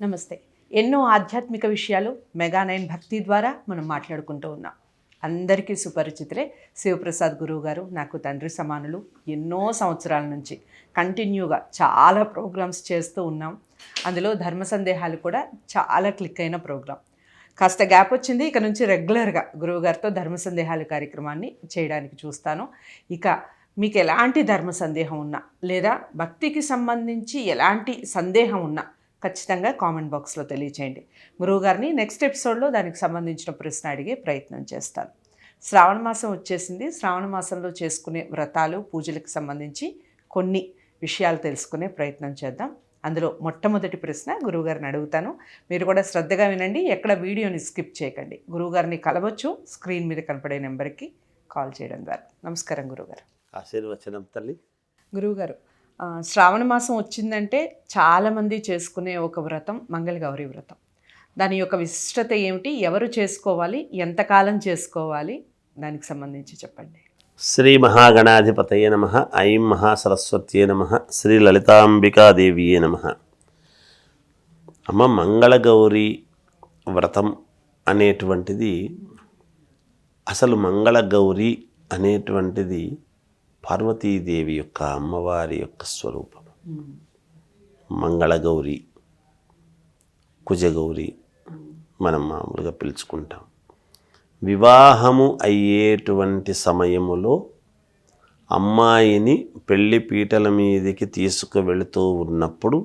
నమస్తే. ఎన్నో ఆధ్యాత్మిక విషయాలు మెగా9 భక్తి ద్వారా మనం మాట్లాడుకుంటూ ఉన్నాం. అందరికీ సుపరిచితులే శివప్రసాద్ గురువు గారు. నాకు తండ్రి సమానులు. ఎన్నో సంవత్సరాల నుంచి కంటిన్యూగా చాలా ప్రోగ్రామ్స్ చేస్తూ ఉన్నాం. అందులో ధర్మ సందేహాలు కూడా చాలా క్లిక్ అయిన ప్రోగ్రాం. కాస్త గ్యాప్ వచ్చింది. ఇక నుంచి రెగ్యులర్గా గురువుగారితో ధర్మ సందేహాలు కార్యక్రమాన్ని చేయడానికి చూస్తాను. ఇక మీకు ఎలాంటి ధర్మ సందేహం ఉన్నా లేదా భక్తికి సంబంధించి ఎలాంటి సందేహం ఉన్నా ఖచ్చితంగా కామెంట్ బాక్స్లో తెలియచేయండి. గురువుగారిని నెక్స్ట్ ఎపిసోడ్లో దానికి సంబంధించిన ప్రశ్న అడిగే ప్రయత్నం చేస్తాను. శ్రావణ మాసం వచ్చేసింది. శ్రావణ మాసంలో చేసుకునే వ్రతాలు పూజలకు సంబంధించి కొన్ని విషయాలు తెలుసుకునే ప్రయత్నం చేద్దాం. అందులో మొట్టమొదటి ప్రశ్న గురువుగారిని అడుగుతాను. మీరు కూడా శ్రద్ధగా వినండి. ఎక్కడ వీడియోని స్కిప్ చేయకండి. గురువుగారిని కలవచ్చు స్క్రీన్ మీద కనపడే నెంబర్కి కాల్ చేయడం ద్వారా. నమస్కారం గురువుగారు. ఆశీర్వచనం తల్లి. గురువుగారు, శ్రావణ మాసం వచ్చిందంటే చాలామంది చేసుకునే ఒక వ్రతం మంగళగౌరి వ్రతం. దాని యొక్క విశిష్టత ఏమిటి? ఎవరు చేసుకోవాలి? ఎంతకాలం చేసుకోవాలి? దానికి సంబంధించి చెప్పండి. శ్రీ మహాగణాధిపతయే నమః. ఐం మహాసరస్వత్యే నమః. శ్రీ లలితాంబికాదేవియే నమః. అమ్మ, మంగళగౌరి వ్రతం అనేటువంటిది, అసలు మంగళగౌరి అనేటువంటిది పార్వతీదేవి యొక్క అమ్మవారి యొక్క స్వరూపం. మంగళగౌరి, కుజగౌరి మనం మామూలుగా పిలుచుకుంటాం. వివాహము అయ్యేటువంటి సమయములో అమ్మాయిని పెళ్లి పీటల మీదకి తీసుకువెళుతూ ఉన్నప్పుడు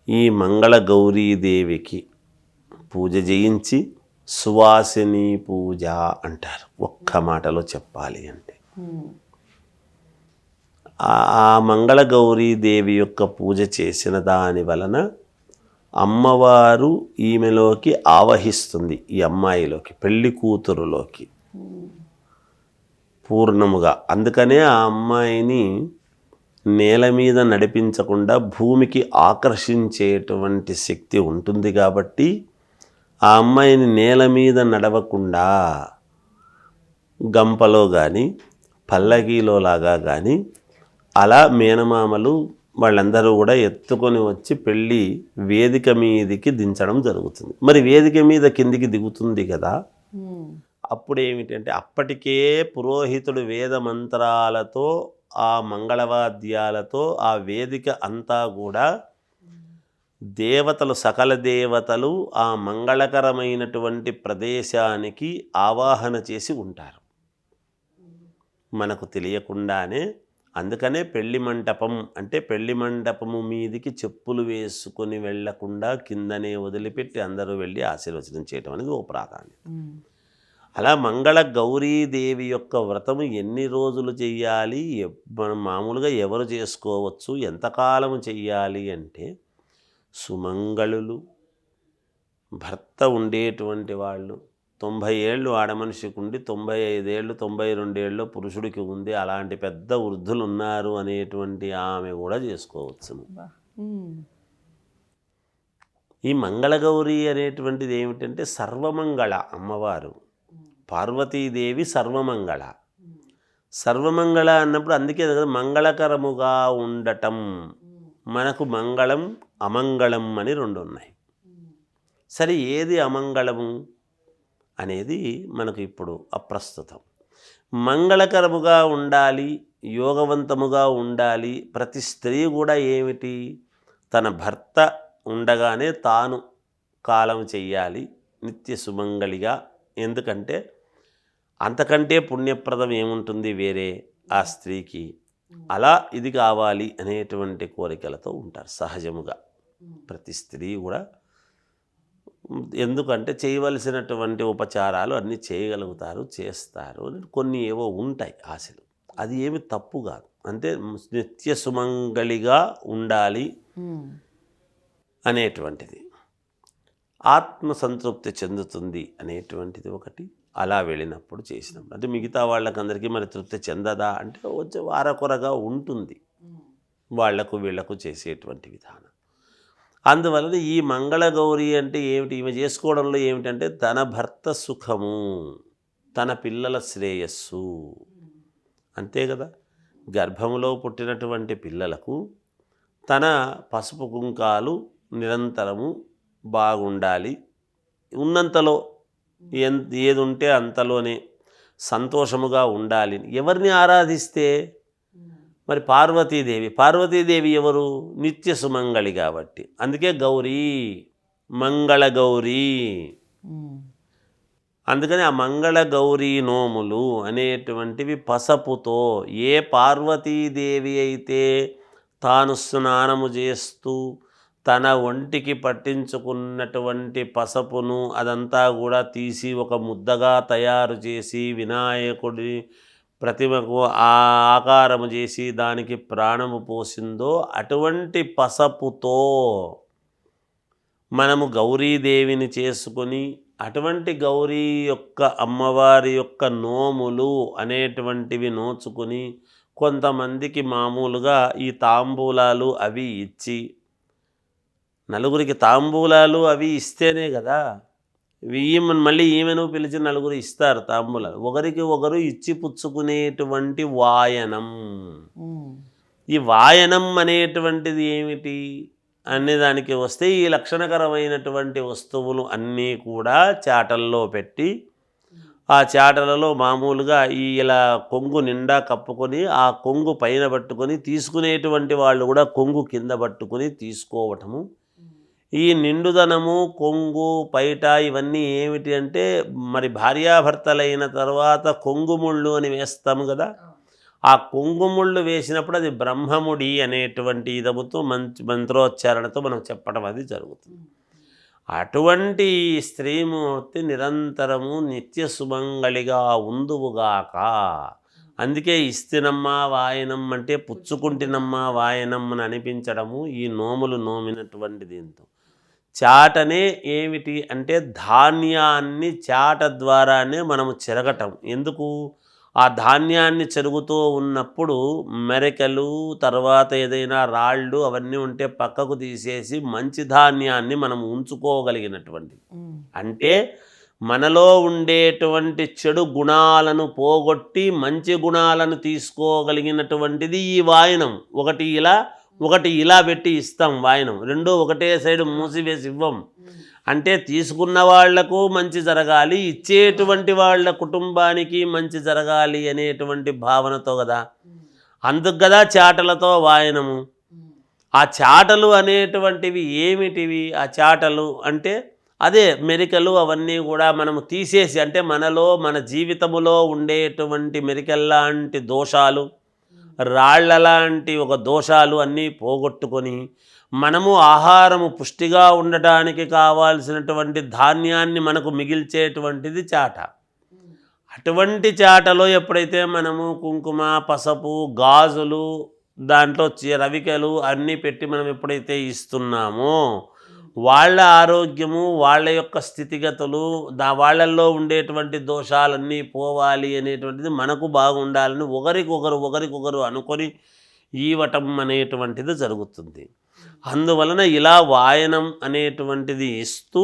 ఈ మంగళగౌరీదేవికి పూజ చేయించి సువాసిని పూజ అంటారు. ఒక్క మాటలో చెప్పాలి అంటే ఆ మంగళగౌరీదేవి యొక్క పూజ చేసిన దాని వలన అమ్మవారు ఈమెలోకి ఆవహిస్తుంది, ఈ అమ్మాయిలోకి, పెళ్లి కూతురులోకి పూర్ణముగా. అందుకనే ఆ అమ్మాయిని నేల మీద నడిపించకుండా భూమికి ఆకర్షించేటువంటి శక్తి ఉంటుంది. కాబట్టి ఆ అమ్మాయిని నేల మీద నడవకుండా గంపలో కానీ పల్లకీలో లాగా కానీ అలా మేనమామలు వాళ్ళందరూ కూడా ఎత్తుకొని వచ్చి పెళ్ళి వేదిక మీదికి దించడం జరుగుతుంది. మరి వేదిక మీద కిందికి దిగుతుంది కదా, అప్పుడు ఏమిటంటే అప్పటికే పురోహితుడు వేద మంత్రాలతో ఆ మంగళవాద్యాలతో ఆ వేదిక అంతా కూడా దేవతలు, సకల దేవతలు ఆ మంగళకరమైనటువంటి ప్రదేశానికి ఆవాహన చేసి ఉంటారు మనకు తెలియకుండానే. అందుకనే పెళ్లి మంటపం అంటే పెళ్లి మంటపము మీదికి చెప్పులు వేసుకొని వెళ్లకుండా కిందనే వదిలిపెట్టి అందరూ వెళ్ళి ఆశీర్వచనం చేయటం అనేది ఓ ప్రాధాన్యత. అలా మంగళ గౌరీదేవి యొక్క వ్రతము ఎన్ని రోజులు చెయ్యాలి, మనం మామూలుగా ఎవరు చేసుకోవచ్చు, ఎంతకాలము చెయ్యాలి అంటే, సుమంగళులు, భర్త ఉండేటువంటి వాళ్ళు, 90 ఏళ్ళు ఆడమనిషికి ఉండి 95 ఏళ్ళు 92 ఏళ్ళు పురుషుడికి ఉంది, అలాంటి పెద్ద వృద్ధులు ఉన్నారు అనేటువంటి ఆమె కూడా చేసుకోవచ్చు. ఈ మంగళగౌరి అనేటువంటిది ఏమిటంటే సర్వమంగళ అమ్మవారు. పార్వతీదేవి సర్వమంగళ. సర్వమంగళ అన్నప్పుడు అందుకే కదా మంగళకరముగా ఉండటం. మనకు మంగళం, అమంగళం అని రెండు ఉన్నాయి. సరే, ఏది అమంగళము అనేది మనకు ఇప్పుడు అప్రస్తుతం. మంగళకరముగా ఉండాలి, యోగవంతముగా ఉండాలి. ప్రతి స్త్రీ కూడా ఏమిటి, తన భర్త ఉండగానే తాను కాలం చెయ్యాలి నిత్య సుమంగళిగా. ఎందుకంటే అంతకంటే పుణ్యప్రదం ఏముంటుంది వేరే ఆ స్త్రీకి. అలా ఇది కావాలి అనేటువంటి కోరికలతో ఉంటారు సహజముగా ప్రతి స్త్రీ కూడా. ఎందుకంటే చేయవలసినటువంటి ఉపచారాలు అన్నీ చేయగలుగుతారు, చేస్తారు. కొన్ని ఏవో ఉంటాయి ఆశలు, అది ఏమి తప్పు కాదు. అంటే నిత్య సుమంగళిగా ఉండాలి అనేటువంటిది, ఆత్మసంతృప్తి చెందుతుంది అనేటువంటిది ఒకటి. అలా వెళ్ళినప్పుడు చేసినప్పుడు అంటే మిగతా వాళ్ళకందరికీ మరి తృప్తి చెందదా అంటే వచ్చే వారకొరగా ఉంటుంది వాళ్లకు వీళ్లకు చేసేటువంటి విధానం. అందువలన ఈ మంగళగౌరి అంటే ఏమిటి, ఈమె చేసుకోవడంలో ఏమిటంటే తన భర్త సుఖము, తన పిల్లల శ్రేయస్సు. అంతే కదా, గర్భంలో పుట్టినటువంటి పిల్లలకు తన పసుపు కుంకాలు నిరంతరము బాగుండాలి, ఉన్నంతలో ఏది ఉంటే అంతలోనే సంతోషముగా ఉండాలి. ఎవరిని ఆరాధిస్తే? మరి పార్వతీదేవి ఎవరు? నిత్య సుమంగళి కాబట్టి, అందుకే గౌరీ, మంగళ గౌరీ. అందుకని ఆ మంగళ గౌరీ నోములు అనేటువంటివి పసపుతో, ఏ పార్వతీదేవి అయితే తాను స్నానము చేస్తూ తన ఒంటికి పట్టించుకున్నటువంటి పసపును అదంతా కూడా తీసి ఒక ముద్దగా తయారు చేసి వినాయకుడి ప్రతిమకు ఆ ఆకారము చేసి దానికి ప్రాణము పోసిందో, అటువంటి పసపుతో మనము గౌరీదేవిని చేసుకొని, అటువంటి గౌరీ యొక్క అమ్మవారి యొక్క నోములు అనేటువంటివి నోచుకుని, కొంతమందికి మామూలుగా ఈ తాంబూలాలు అవి ఇచ్చి, నలుగురికి తాంబూలాలు అవి ఇస్తేనే కదా మళ్ళీ ఈమెను పిలిచి నలుగురు ఇస్తారు తాంబూలాలు. ఒకరికి ఒకరు ఇచ్చి పుచ్చుకునేటువంటి వాయనం. ఈ వాయనం అనేటువంటిది ఏమిటి అనేదానికి వస్తే, ఈ లక్షణకరమైనటువంటి వస్తువులు అన్నీ కూడా చాటల్లో పెట్టి, ఆ చాటలలో మామూలుగా ఇలా కొంగు నిండా కప్పుకొని ఆ కొంగు పైన పట్టుకొని తీసుకునేటువంటి వాళ్ళు కూడా కొంగు కింద పట్టుకొని తీసుకోవటము. ఈ నిండుదనము, కొంగు, పైట ఇవన్నీ ఏమిటి అంటే, మరి భార్యాభర్తలైన తర్వాత కొంగుముళ్ళు అని వేస్తాము కదా, ఆ కొంగుముళ్ళు వేసినప్పుడు అది బ్రహ్మముడి అనేటువంటి ఇదముతో మంత్రోచ్చారణతో మనం చెప్పడం అది జరుగుతుంది. అటువంటి స్త్రీమూర్తి నిరంతరము నిత్య సుమంగళిగా ఉందువుగాక. అందుకే ఇస్తినమ్మా వాయనం అంటే పుచ్చుకుంటినమ్మా వాయనం అని అనిపించడము ఈ నోములు నోమినటువంటి దీంతో. చాటనే ఏమిటి అంటే ధాన్యాన్ని చాట ద్వారానే మనము చెరగటం. ఎందుకు? ఆ ధాన్యాన్ని చెరుగుతూ ఉన్నప్పుడు మెరకలు, తర్వాత ఏదైనా రాళ్ళు అవన్నీ ఉంటే పక్కకు తీసేసి మంచి ధాన్యాన్ని మనం ఉంచుకోగలిగినటువంటి, అంటే మనలో ఉండేటువంటి చెడు గుణాలను పోగొట్టి మంచి గుణాలను తీసుకోగలిగినటువంటిది ఈ వాయనం. ఒకటి ఇలా పెట్టి ఇస్తాం వాయనం, రెండూ ఒకటే సైడ్ మూసివేసి ఇవ్వం. అంటే తీసుకున్న వాళ్లకు మంచి జరగాలి, ఇచ్చేటువంటి వాళ్ళ కుటుంబానికి మంచి జరగాలి అనేటువంటి భావనతో కదా. అందుకు కదా చాటలతో వాయనము. ఆ చాటలు అనేటువంటివి ఏమిటివి? ఆ చాటలు అంటే అదే మెరికలు అవన్నీ కూడా మనము తీసేసి, అంటే మనలో మన జీవితములో ఉండేటువంటి మెరికల్లాంటి దోషాలు, రాళ్లలాంటి ఒక దోషాలు అన్నీ పోగొట్టుకొని మనము ఆహారము పుష్టిగా ఉండటానికి కావాల్సినటువంటి ధాన్యాన్ని మనకు మిగిల్చేటువంటిది చాట. అటువంటి చాటలో ఎప్పుడైతే మనము కుంకుమ, పసుపు, గాజులు, దాంట్లో రవికలు అన్నీ పెట్టి మనం ఎప్పుడైతే ఇస్తున్నామో, వాళ్ళ ఆరోగ్యము, వాళ్ళ యొక్క స్థితిగతులు, వాళ్ళల్లో ఉండేటువంటి దోషాలన్నీ పోవాలి అనేటువంటిది, మనకు బాగుండాలని ఒకరికొకరు అనుకొని ఈవటం అనేటువంటిది జరుగుతుంది. అందువలన ఇలా వాయనం అనేటువంటిది ఇస్తూ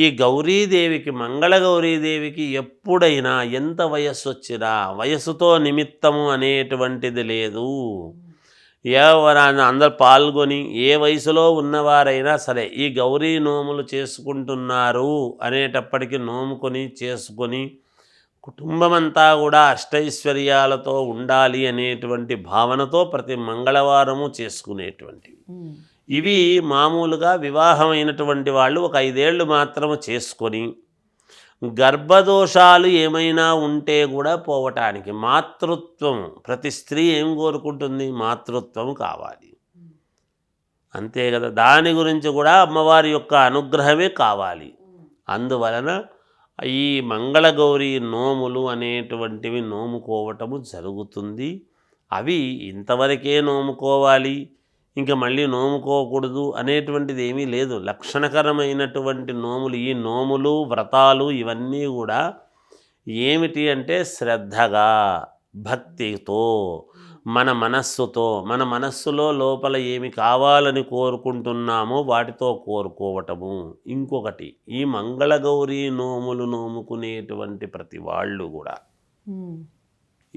ఈ గౌరీదేవికి, మంగళగౌరీదేవికి ఎప్పుడైనా ఎంత వయస్సు వచ్చినా వయస్సుతో నిమిత్తము అనేటువంటిది లేదు. ఎవరైనా అందరు పాల్గొని ఏ వయసులో ఉన్నవారైనా సరే ఈ గౌరీ నోములు చేసుకుంటున్నారు అనేటప్పటికీ నోముకొని చేసుకొని కుటుంబమంతా కూడా అష్టైశ్వర్యాలతో ఉండాలి అనేటువంటి భావనతో ప్రతి మంగళవారము చేసుకునేటువంటివి. ఇవి మామూలుగా వివాహమైనటువంటి వాళ్ళు ఒక 5 ఏళ్ళు మాత్రము చేసుకొని, గర్భదోషాలు ఏమైనా ఉంటే కూడా పోవటానికి, మాతృత్వం, ప్రతి స్త్రీ ఏం కోరుకుంటుంది? మాతృత్వం కావాలి, అంతే కదా. దాని గురించి కూడా అమ్మవారి యొక్క అనుగ్రహమే కావాలి. అందువలన ఈ మంగళగౌరి నోములు అనేటువంటివి నోముకోవటము జరుగుతుంది. అవి ఇంతవరకే నోముకోవాలి, ఇంకా మళ్ళీ నోముకోకూడదు అనేటువంటిది ఏమీ లేదు. లక్షణకరమైనటువంటి నోములు, ఈ నోములు, వ్రతాలు ఇవన్నీ కూడా ఏమిటి అంటే శ్రద్ధగా, భక్తితో, మన మనస్సులో లోపల ఏమి కావాలని కోరుకుంటున్నామో వాటితో కోరుకోవటము. ఇంకొకటి, ఈ మంగళగౌరీ నోములు నోముకునేటువంటి ప్రతి వాళ్ళు కూడా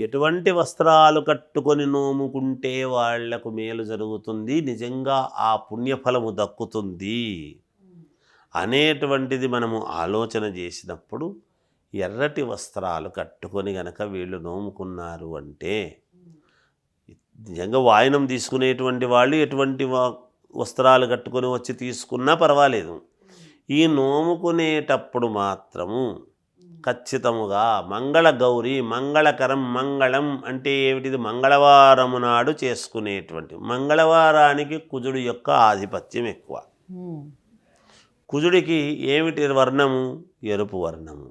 ఎటువంటి వస్త్రాలు కట్టుకొని నోముకుంటే వాళ్లకు మేలు జరుగుతుంది, నిజంగా ఆ పుణ్యఫలము దక్కుతుంది అనేటువంటిది మనము ఆలోచన చేసినప్పుడు ఎర్రటి వస్త్రాలు కట్టుకొని గనక వీళ్ళు నోముకున్నారు అంటే నిజంగా వాయనం తీసుకునేటువంటి వాళ్ళు ఎటువంటి వస్త్రాలు కట్టుకొని వచ్చి తీసుకున్నా పర్వాలేదు. ఈ నోముకునేటప్పుడు మాత్రము ఖచ్చితముగా మంగళ గౌరి, మంగళకరం, మంగళం అంటే ఏమిటిది, మంగళవారము నాడు చేసుకునేటువంటి, మంగళవారానికి కుజుడి యొక్క ఆధిపత్యం ఎక్కువ. కుజుడికి ఏమిటి వర్ణము, ఎరుపు వర్ణము.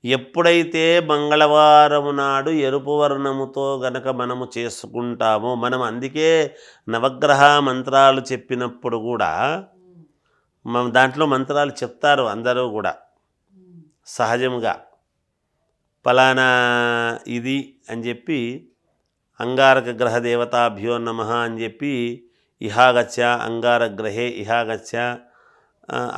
ఎప్పుడైతే మంగళవారము నాడు ఎరుపు వర్ణముతో గనక మనము చేసుకుంటామో, మనం అందుకే నవగ్రహ మంత్రాలు చెప్పినప్పుడు కూడా మనం దాంట్లో మంత్రాలు చెప్తారు అందరూ కూడా సహజంగా, ఫలానా ఇది అని చెప్పి అంగారక గ్రహ దేవతాభ్యో నమః అని చెప్పి ఇహాగచ్చ అంగారగ్రహే ఇహాగచ్చ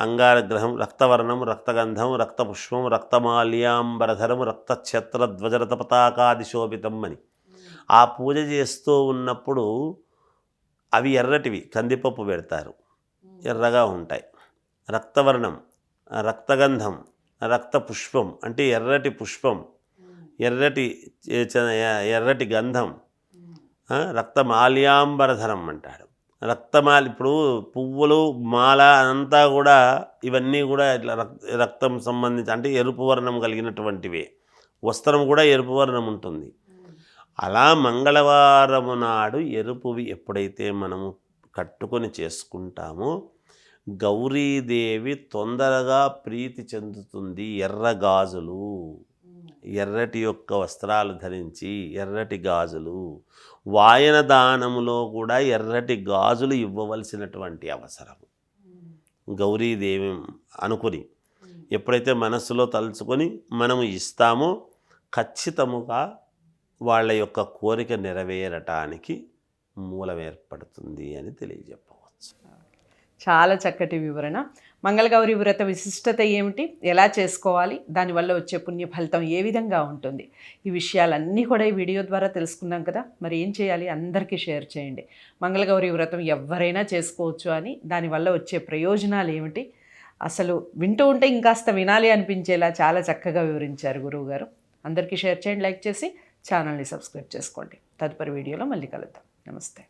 అంగారగ్రహం రక్తవర్ణం రక్తగంధం రక్తపుష్పం రక్తమాల్యాంబరధరం రక్తఛత్రధ్వజరత పతాకాదిశోభితం అని ఆ పూజ చేస్తూ ఉన్నప్పుడు అవి ఎర్రటివి కందిపప్పు పెడతారు, ఎర్రగా ఉంటాయి. రక్తవర్ణం, రక్తగంధం, రక్తపుష్పం అంటే ఎర్రటి పుష్పం, ఎర్రటి గంధం, రక్తమాల్యాంబరధరం అంటాడు. రక్తమాలి ఇప్పుడు పువ్వులు మాల అంతా కూడా ఇవన్నీ కూడా ఇట్లా రక్తం సంబంధించి అంటే ఎరుపు వర్ణం కలిగినటువంటివే. వస్త్రం కూడా ఎరుపు వర్ణం ఉంటుంది. అలా మంగళవారము నాడు ఎరుపువి ఎప్పుడైతే మనము కట్టుకొని చేసుకుంటామో గౌరీదేవి తొందరగా ప్రీతి చెందుతుంది. ఎర్ర గాజులు, ఎర్రటి యొక్క వస్త్రాలు ధరించి ఎర్రటి గాజులు, వాయన దానములో కూడా ఎర్రటి గాజులు ఇవ్వవలసినటువంటి అవసరం గౌరీదేవి అనుకుని ఎప్పుడైతే మనస్సులో తలుచుకొని మనము ఇస్తామో ఖచ్చితముగా వాళ్ళ యొక్క కోరిక నెరవేరటానికి మూలం ఏర్పడుతుంది అని తెలియజెప్పవచ్చు. చాలా చక్కటి వివరణ. మంగళగౌరి వ్రత విశిష్టత ఏమిటి, ఎలా చేసుకోవాలి, దానివల్ల వచ్చే పుణ్య ఫలితం ఏ విధంగా ఉంటుంది, ఈ విషయాలన్నీ కూడా ఈ వీడియో ద్వారా తెలుసుకున్నాం కదా. మరి ఏం చేయాలి, అందరికీ షేర్ చేయండి. మంగళగౌరి వ్రతం ఎవరైనా చేసుకోవచ్చు అని, దానివల్ల వచ్చే ప్రయోజనాలు ఏమిటి, అసలు వింటూ ఉంటే ఇంకాస్త వినాలి అనిపించేలా చాలా చక్కగా వివరించారు గురువుగారు. అందరికీ షేర్ చేయండి, లైక్ చేసి ఛానల్ని సబ్స్క్రైబ్ చేసుకోండి. తదుపరి వీడియోలో మళ్ళీ కలుద్దాం. నమస్తే.